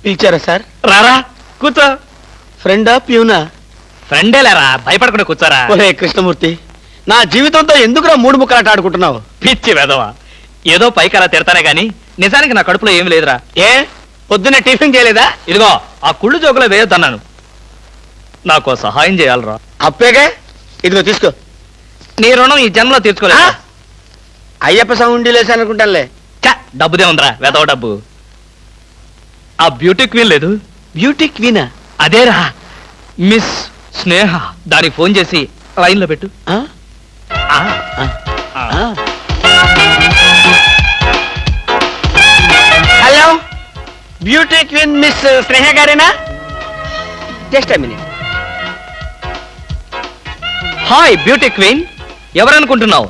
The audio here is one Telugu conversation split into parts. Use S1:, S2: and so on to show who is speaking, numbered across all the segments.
S1: పిలిచారా సార్?
S2: రారా కూర్చో.
S1: ఫ్రెండా ప్యూనా?
S2: ఫ్రెండేలేరా, భయపడకుండా కూర్చోరా.
S1: ఒరే కృష్ణమూర్తి, నా జీవితంతో ఎందుకురా మూడు ముక్కలాట ఆడుకుంటున్నావు?
S2: పిచ్చి వెదవా, ఏదో పైకి అలా తిడతానే గాని నిజానికి నా కడుపులో ఏమి లేదురా.
S1: ఏ పొద్దున్నే టిఫిన్ చేయలేదా?
S2: ఇదిగో ఆ కుళ్ళు జోకులో వేయొద్దన్నాను. నాకు సహాయం చేయాలరా.
S1: అప్పేగా, ఇదిగో తీసుకో.
S2: నీ రుణం ఈ జన్మలో తీర్చుకోలేదు.
S1: అయ్యప్ప సౌండి లేసానుకుంటానులే.
S2: డబ్బుదే ఉందిరా, వెదవ డబ్బు. ఆ బ్యూటీ క్వీన్ లేదు?
S1: బ్యూటీ క్వీనా?
S2: అదేరా, మిస్ స్నేహ. దానికి ఫోన్ చేసి లైన్ లో పెట్టు.
S1: Hello, beauty queen miss Sneha గారేనా? Just minute.
S2: Hi beauty queen, ఎవరనుకుంటున్నావు?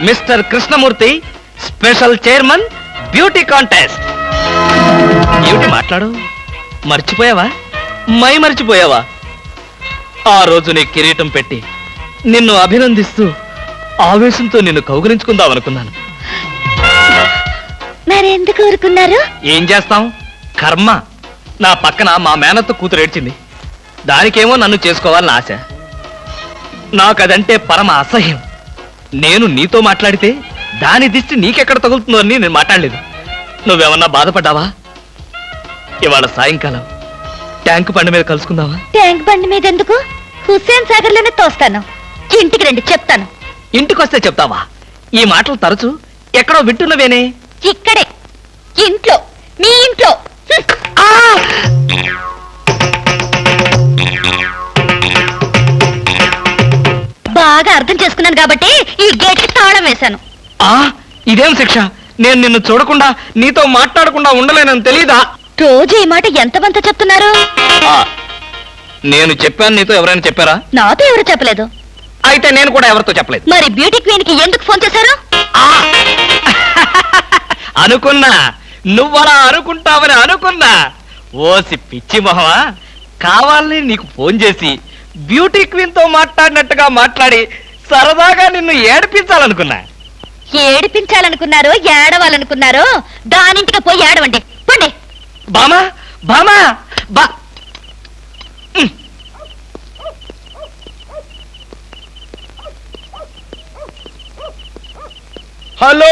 S2: Mister Krishnamurthy, special chairman beauty contest. ఏమిటి మాట్లాడు? మర్చిపోయావా? మర్చిపోయావా? ఆ రోజు నీ కిరీటం పెట్టి నిన్ను అభినందిస్తూ ఆవేశంతో నిన్ను కౌగిలించుకుందాం అనుకున్నాను.
S3: మరెందుకు ఊరుకున్నారు?
S2: ఏం చేస్తాం, కర్మ. నా పక్కన మా మేనత్త కూతురు ఏడ్చింది. దానికేమో నన్ను చేసుకోవాలని ఆశ. నాకదంటే పరమ అసహ్యం. నేను నీతో మాట్లాడితే దాని దిష్టి నీకెక్కడ తగులుతుందో అని నేను మాట్లాడలేదు. నువ్వేమన్నా బాధపడ్డావా? ఇవాళ సాయంకాలం ట్యాంక్ బండి మీద కలుసుకుందావా?
S3: ట్యాంక్ బండి మీద ఎందుకు? హుస్సేన్ సాగర్ లోనే తోస్తాను. ఇంటికి రండి, చెప్తాను.
S2: ఇంటికొస్తే చెప్తావా? ఈ మాటలు తరచు ఎక్కడో వింటున్నవేనే.
S3: ఇక్కడే, ఇంట్లో, మీ ఇంట్లో. బాగా అర్థం చేసుకున్నాను కాబట్టి ఈ గేట్ కి తాళం వేశాను.
S2: ఇదేం శిక్ష? నేను నిన్ను చూడకుండా నీతో మాట్లాడకుండా ఉండలేనని తెలీదా?
S3: రోజు ఈ మాట ఎంతమంత చెప్తున్నారు?
S2: నేను చెప్పాను, నీతో ఎవరైనా చెప్పారా?
S3: నాతో ఎవరు చెప్పలేదు.
S2: అయితే నేను కూడా ఎవరితో చెప్పలేదు.
S3: మరి బ్యూటీ క్వీన్ కి ఎందుకు ఫోన్ చేశారు?
S2: అనుకున్నా, నువ్వలా అనుకుంటావని అనుకున్నా. ఓసి పిచ్చి మొహమా, కావాలని నీకు ఫోన్ చేసి బ్యూటీ క్వీన్ తో మాట్లాడినట్టుగా మాట్లాడి సరదాగా నిన్ను ఏడిపించాలనుకున్నా.
S3: ఏడిపించాలనుకున్నారో ఏడవాలనుకున్నారో దానింటికి పోయి ఏడవండి. పండి.
S2: బామా బామా బా.
S1: హలో,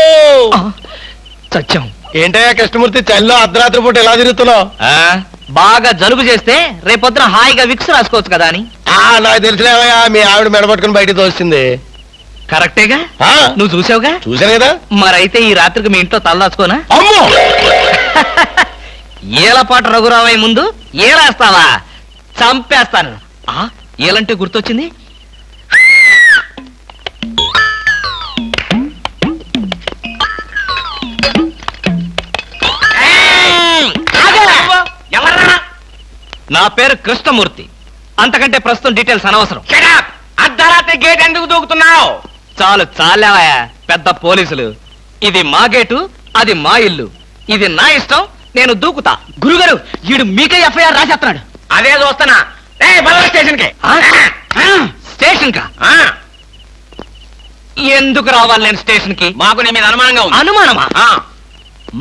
S2: సత్యం.
S1: ఏంటయ్యా కృష్ణమూర్తి, చల్లో అర్ధరాత్రి పూట ఎలా తిరుగుతున్నావు?
S2: బాగా జలుబు చేస్తే రేపొద్దున హాయిగా విక్స్ రాసుకోవచ్చు కదా అని.
S1: నాకు తెలిసినవయ్యా, మీ ఆవిడ మెడబట్టుకుని బయటికి తోస్తుంది.
S2: కరెక్టేగా, నువ్వు చూసావుగా.
S1: చూసాను కదా.
S2: మరైతే ఈ రాత్రికి మీ ఇంట్లో తలదాచుకోనా?
S1: అమ్మో,
S2: ఏలపాటు రఘురామయ్య ముందు ఏలేస్తావా? చంపేస్తాను. ఏలంటే గుర్తొచ్చింది. నా పేరు కృష్ణమూర్తి. అంతకంటే ప్రస్తుతం డీటెయిల్స్ అనవసరం.
S1: అర్ధరాత్రి గేట్ ఎందుకు దూకుతున్నావు?
S2: చాలు చాలేవయ్యా, పెద్ద పోలీసులు. ఇది మా గేటు, అది మా ఇల్లు. ఇది నా ఇష్టం, నేను దూకుతా. గురుగారు, వీడు మీకే ఎఫ్ఐఆర్ రాసేస్తున్నాడు.
S1: అదే చూస్తున్నా. స్టేషన్ కి.
S2: స్టేషన్ కా? ఎందుకు రావాలి నేను స్టేషన్ కి?
S1: మాకు నీ మీద అనుమానంగా ఉంది.
S2: అనుమానమా?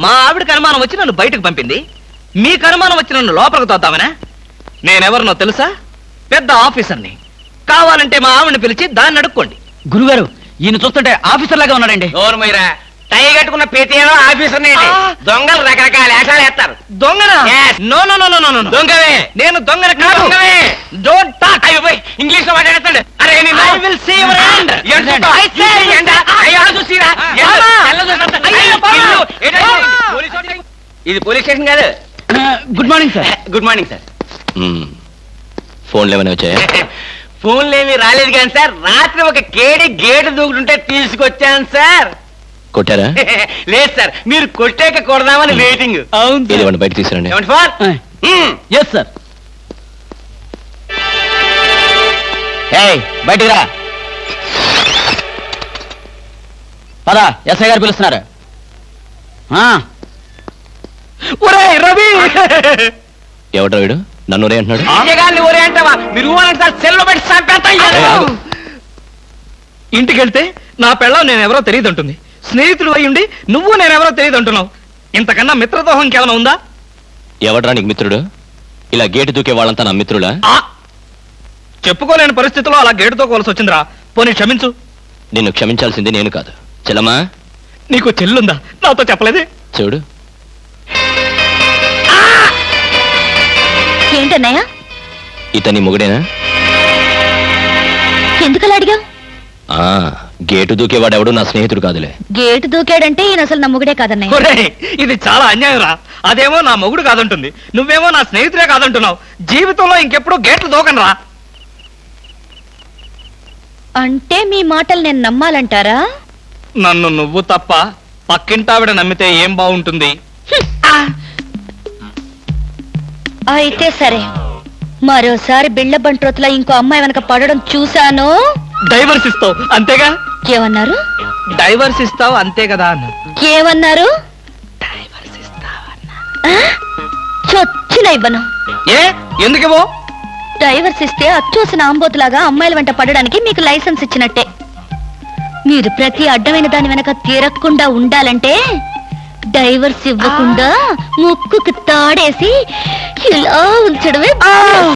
S2: మా ఆవిడకి అనుమానం వచ్చి నన్ను బయటకు పంపింది. మీకు అనుమానం వచ్చి నన్ను లోపలికి తోద్దామనా? నేనెవరినో తెలుసా? పెద్ద ఆఫీసర్ని. కావాలంటే మా ఆవిడని పిలిచి దాన్ని అడుక్కోండి.
S4: గురుగారు, ఈయన చూస్తుంటే ఆఫీసర్ లాగా ఉన్నాడండి.
S1: డోర్ మీరా, టై కట్టుకున్న ప్రతి ఏదో ఆఫీసర్ దొంగలు రకరకాల వేషాలు వేస్తారు.
S2: దొంగనా? No no no no no.
S1: దొంగవే.
S2: నేను దొంగన కాదు. Don't talk.
S1: ఇంగ్లీష్ లో మాట్లాడతాడు. అరే
S2: I will see your hand.
S1: ఇది పోలీస్ స్టేషన్ కాదు.
S4: Good morning sir.
S1: Good morning sir.
S2: ఫోన్లు ఏమైనా వచ్చాయా?
S1: ఫోన్లు ఏమి రాలేదు కానీ సార్, రాత్రి ఒక గేటు దూకుంటుంటే తీసుకొచ్చాను సార్.
S2: కొట్టారా?
S1: లేదు సార్, మీరు కొట్టాక కొడదామని వెయిటింగ్.
S2: అవును, బయట తీసుకురండి.
S4: Yes sir. బయటికి రా. పద, ఎస్ఐ గారు పిలుస్తున్నారు.
S2: రవి, ఎవడ్రా వీడు? నన్ను ఒరే అంటున్నాడు.
S1: ఒరే అంటావా? మీరు సార్, సెల్లో పెట్టి చంపేస్తాం.
S2: ఇంటికి వెళ్తే నా పెళ్ళం నేనెవరో తెలియదు అంటుంది. స్నేహితులు అయ్యుండి నువ్వు నేనెవరో తెలియదు అంటున్నావు. ఇంతకన్నా మిత్రదోహం ఇంకేమైనా ఉందా?
S5: ఎవడ్రా నీకు మిత్రుడు? ఇలా గేటు దూకే వాళ్ళంతా నా మిత్రులా?
S2: చెప్పుకోలేని పరిస్థితుల్లో అలా గేటుతో కోల్సి వచ్చిందిరా. పోనీ క్షమించు.
S5: నిన్ను క్షమించాల్సింది నేను కాదు. చెల్లమ్మా,
S2: నీకు చెల్లుందా? నాతో చెప్పలేదే.
S5: చూడు,
S3: ఏంటన్నయ్య?
S5: ఇతని మొగుడేనా?
S3: ఎందుకలా అడిగావు?
S5: ఆ, గేటు దూకేవాడెవడు నా స్నేహితుడు కాదులే.
S3: గేటు దూకాడంటే ఈయన అసలు నా మొగుడే కాదన్నయ్య.
S2: ఒరేయ్, ఇది చాలా అన్యాయం రా. అదేమో నా మొగుడు కాదంటుంది, నువ్వేమో నా స్నేహితుడే కాదంటున్నావు. జీవితంలో ఇంకెప్పుడు గేట్లు దూకనరా.
S3: అంటే మీ మాటలు నేను నమ్మాలంటారా?
S2: నన్ను నువ్వు తప్ప పక్కింటావిడ నమ్మితే ఏం బాగుంటుంది?
S3: అయితే సరే, మరోసారి బిళ్ళ బంట్రోతులా ఇంకో అమ్మాయి వెనక పడడం చూశాను.
S2: డైవర్స్ ఇస్తావు అంతేగా?
S3: ఏమన్నారు?
S2: డైవర్స్ ఇస్తావు అంతే కదా అన్న.
S3: ఏమన్నారు? చొచ్చిన ఇవ్వను.
S2: ఏ ఎందుకేవో?
S3: డైవర్స్ ఇస్తే అచ్చూసిన ఆంబోతులాగా అమ్మాయిల వెంట పడడానికి మీకు లైసెన్స్ ఇచ్చినట్టే. మీరు ప్రతి అడ్డమైన దాని వెనక తిరగకుండా ఉండాలంటే డైవర్స్ ఇవ్వకుండా ముక్కుకు తాడేసి ఇలా ఉంచడమే.